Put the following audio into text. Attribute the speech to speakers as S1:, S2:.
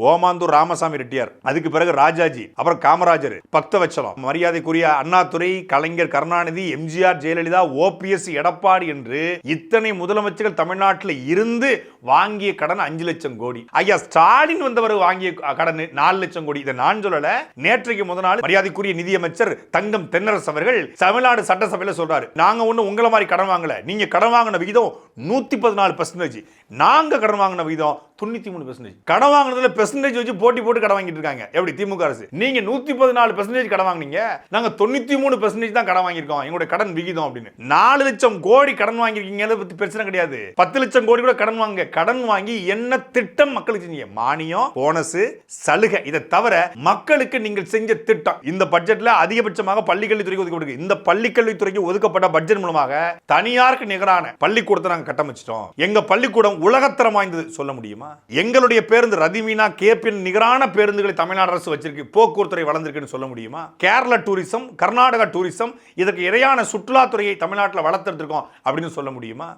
S1: ஓமாந்தூர் ராமசாமி ரெட்டியார், அதுக்கு பிறகு ராஜாஜி, அப்புறம் காமராஜர், பக்தவச்சலம், மரியாதைக்குரிய அண்ணாதுரை, கலைஞர் கருணாநிதி, எம்ஜிஆர், ஜெயலலிதா, ஓபிஎஸ், எடப்பாடி என்று இத்தனை முதலமைச்சர்கள் தமிழ்நாட்டில் இருந்து வாங்கிய கடன் 5 லட்சம் கோடி. ஐயா ஸ்டாலின் வந்தவர் வாங்கிய கடன் 4 லட்சம் கோடி. இதை நான் சொல்லல, நேற்றைக்கு முதல் நாள் மரியாதைக்குரிய நிதியமைச்சர் தங்கம் தென்னரசு அவர்கள் தமிழ்நாடு சட்டசபையில் சொல்றாரு, நாங்க ஒண்ணு உங்களை மாதிரி கடன் வாங்கல, நீங்க கடன் வாங்கின விகிதம் 114%, நாங்க கடன் வாங்கின விகிதம் 93%. கடன் வாங்கினதுல பெர்சன்டேஜ் வச்சு போட்டு கடன் வாங்கிட்டு இருக்காங்க. எப்படி திமுக அரசு? நீங்க 114% கடன் வாங்கினீங்க, நாங்க 93% தான் கடன் வாங்கியிருக்கோம், எங்களுடைய கடன் விகிதம் அப்படின்னு. 4 லட்சம் கோடி கடன் வாங்கியிருக்கீங்க, அதை பத்தி பிரச்சனை கிடையாது. 10 லட்சம் கோடி கூட கடன் வாங்க. கடன் வாங்கி என்ன திட்டம் மக்களுக்கு செஞ்சீங்க? மானியம், போனஸ், சலுகை. இதை தவிர மக்களுக்கு நீங்கள் செஞ்ச திட்டம் இந்த பட்ஜெட்ல அதிகபட்சமாக பள்ளிக்கல்வித்துறைக்கு ஒதுக்கப்பட்டிருக்கு. இந்த பள்ளிக்கல்வித்துறைக்கு ஒதுக்கப்பட்ட பட்ஜெட் மூலமாக தனியாருக்கு நிகரான பள்ளிக்கூடத்தை நாங்கள் கட்டமைச்சிட்டோம். எங்க பள்ளிக்கூடம் உலகத்தரம் வாய்ந்தது சொல்ல முடியுமா? எங்களுடைய பேருந்து ரதிமீனா கேபின் நிகரான பேருந்துகளை தமிழ்நாடு அரசு வச்சிருக்கு, போக்குவரத்துறை வளர்ந்திருக்குன்னு சொல்ல முடியுமா? கேரள டூரிசம், கர்நாடகா டூரிசம், இதற்கு இணையான சுற்றுலாத்துறையை தமிழ்நாட்டில் வளர்த்திருக்கோம் அப்படின்னு சொல்ல முடியுமா?